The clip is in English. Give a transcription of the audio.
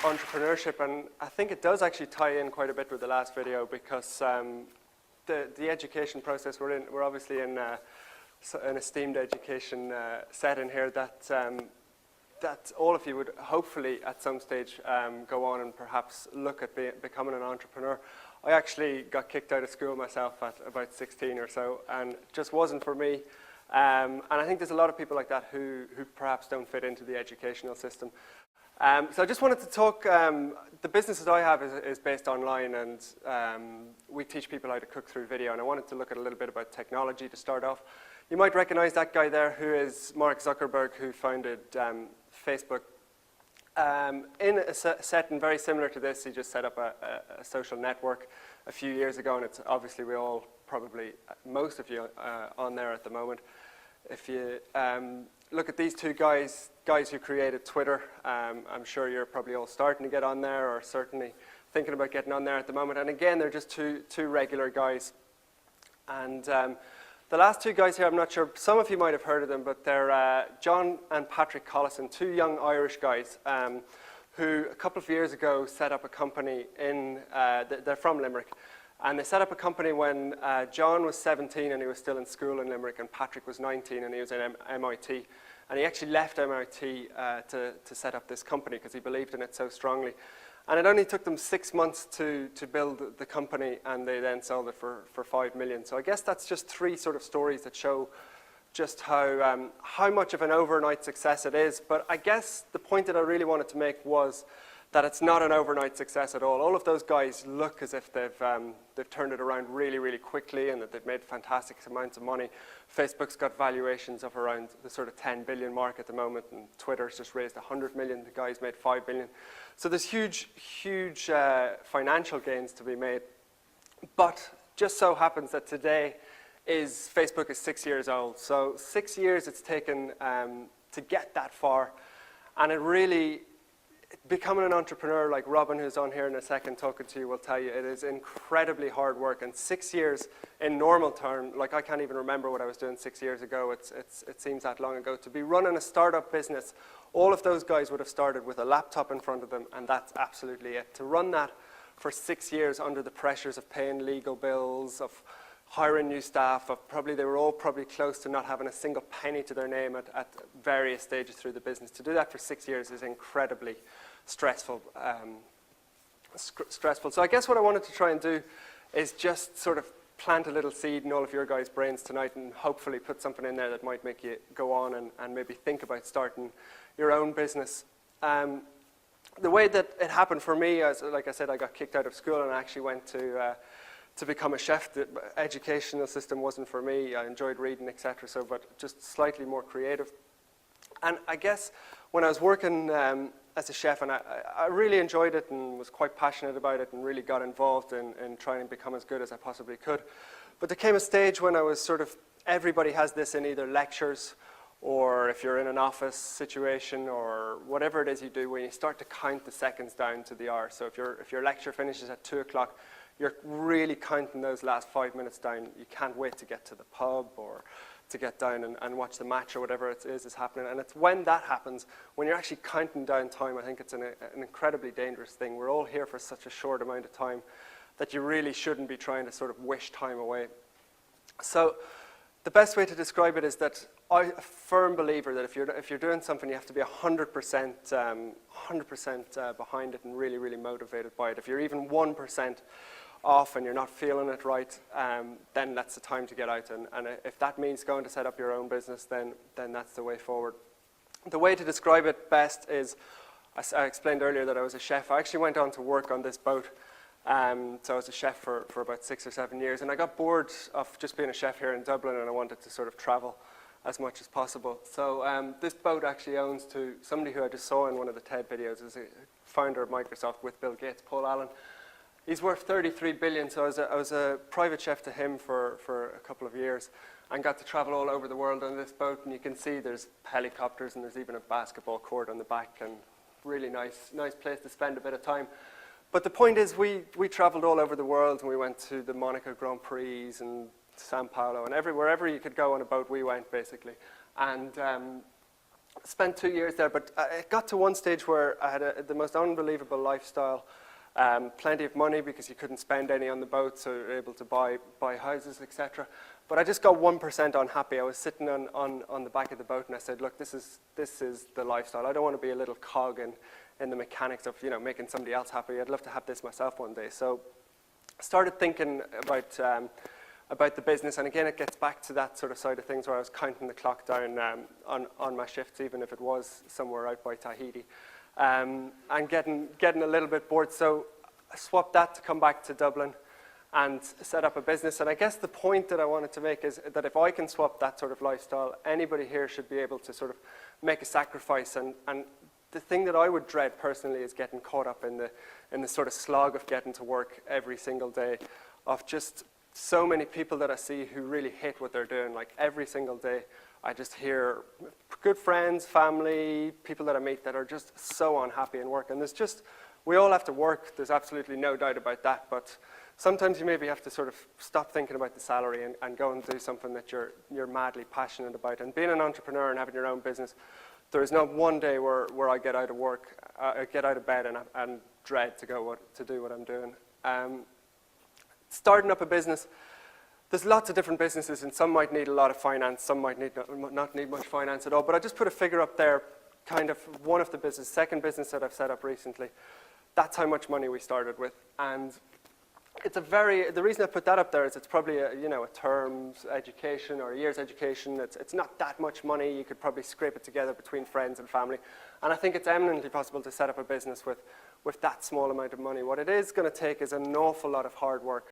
entrepreneurship, and I think it does actually tie in quite a bit with the last video, because the education process we're in, we're obviously in an esteemed education setting here that all of you would hopefully at some stage go on and perhaps look at becoming an entrepreneur. I actually got kicked out of school myself at about 16 or so, and it just wasn't for me. And I think there's a lot of people like that who perhaps don't fit into the educational system. So I just wanted to talk, the business that I have is based online, and we teach people how to cook through video, and I wanted to look at a little bit about technology to start off. You might recognize that guy there, who is Mark Zuckerberg, who founded Facebook. In a setting very similar to this, he just set up a social network a few years ago, and it's obviously we all probably, most of you on there at the moment. If you look at these two guys who created Twitter, I'm sure you're probably all starting to get on there, or certainly thinking about getting on there at the moment. And again, they're just two regular guys. And the last two guys here, I'm not sure, some of you might have heard of them, but they're John and Patrick Collison, two young Irish guys who a couple of years ago set up a company in, they're from Limerick, and they set up a company when John was 17 and he was still in school in Limerick, and Patrick was 19 and he was in MIT. And he actually left MIT to set up this company because he believed in it so strongly. And it only took them 6 months to build the company, and they then sold it for $5 million. So I guess that's just three sort of stories that show just how much of an overnight success it is. But I guess the point that I really wanted to make was that it's not an overnight success at all. All of those guys look as if they've turned it around really, really quickly, and that they've made fantastic amounts of money. Facebook's got valuations of around the sort of 10 billion mark at the moment, and Twitter's just raised 100 million. The guys made 5 billion. So there's huge financial gains to be made. But just so happens that today Facebook is 6 years old. So 6 years it's taken to get that far, and it really, becoming an entrepreneur, like Robin, who's on here in a second talking to you, will tell you, it is incredibly hard work. And 6 years in normal term, like I can't even remember what I was doing 6 years ago. It seems that long ago. To be running a startup business, all of those guys would have started with a laptop in front of them, and that's absolutely it. To run that for 6 years under the pressures of paying legal bills, of hiring new staff, they were all probably close to not having a single penny to their name at various stages through the business. To do that for 6 years is incredibly stressful. So I guess what I wanted to try and do is just sort of plant a little seed in all of your guys' brains tonight, and hopefully put something in there that might make you go on and maybe think about starting your own business. The way that it happened for me, like I said, I got kicked out of school and I actually went to become a chef. The educational system wasn't for me. I enjoyed reading, etc. But just slightly more creative. And I guess when I was working as a chef, and I really enjoyed it and was quite passionate about it, and really got involved in trying to become as good as I possibly could. But there came a stage when I was sort of, everybody has this in either lectures, or if you're in an office situation, or whatever it is you do, when you start to count the seconds down to the hour. So if your lecture finishes at 2 o'clock, you're really counting those last 5 minutes down. You can't wait to get to the pub or to get down and watch the match or whatever it is happening. And it's when that happens, when you're actually counting down time, I think it's an incredibly dangerous thing. We're all here for such a short amount of time that you really shouldn't be trying to sort of wish time away. So the best way to describe it is that I'm a firm believer that if you're doing something, you have to be 100% behind it and really, really motivated by it. If you're even 1% off and you're not feeling it right, then that's the time to get out. And if that means going to set up your own business, then that's the way forward. The way to describe it best is, I explained earlier that I was a chef. I actually went on to work on this boat. So I was a chef for about 6 or 7 years, and I got bored of just being a chef here in Dublin, and I wanted to sort of travel as much as possible. So this boat actually owns to somebody who I just saw in one of the TED videos, is a founder of Microsoft with Bill Gates, Paul Allen. He's worth 33 billion, so I was a private chef to him for a couple of years, and got to travel all over the world on this boat. And you can see there's helicopters, and there's even a basketball court on the back, and really nice place to spend a bit of time. But the point is, we traveled all over the world, and we went to the Monaco Grand Prix and Sao Paulo, and wherever you could go on a boat, we went basically. And Spent 2 years there, but it got to one stage where I had the most unbelievable lifestyle, plenty of money because you couldn't spend any on the boat, so you were able to buy houses, etc. But I just got 1% unhappy. I was sitting on the back of the boat, and I said, look, this is the lifestyle. I don't want to be a little cog in the mechanics of, you know, making somebody else happy. I'd love to have this myself one day. So I started thinking about the business, and again, it gets back to that sort of side of things where I was counting the clock down on my shifts, even if it was somewhere out by Tahiti, and getting a little bit bored. So I swapped that to come back to Dublin and set up a business. And I guess the point that I wanted to make is that if I can swap that sort of lifestyle, anybody here should be able to sort of make a sacrifice. And the thing that I would dread personally is getting caught up in the sort of slog of getting to work every single day, of just so many people that I see who really hate what they're doing. Like every single day, I just hear good friends, family, people that I meet that are just so unhappy in work. And we all have to work. There's absolutely no doubt about that. But sometimes you maybe have to sort of stop thinking about the salary and go and do something that you're madly passionate about. And being an entrepreneur and having your own business, there is not one day where I get out of work, I get out of bed and dread to do what I'm doing. Starting up a business, there's lots of different businesses, and some might need a lot of finance, some might not need much finance at all. But I just put a figure up there, kind of one of the second business that I've set up recently. That's how much money we started with. And the reason I put that up there is it's probably a term's education or a year's education. It's not that much money. You could probably scrape it together between friends and family. And I think it's eminently possible to set up a business with that small amount of money. What it is going to take is an awful lot of hard work.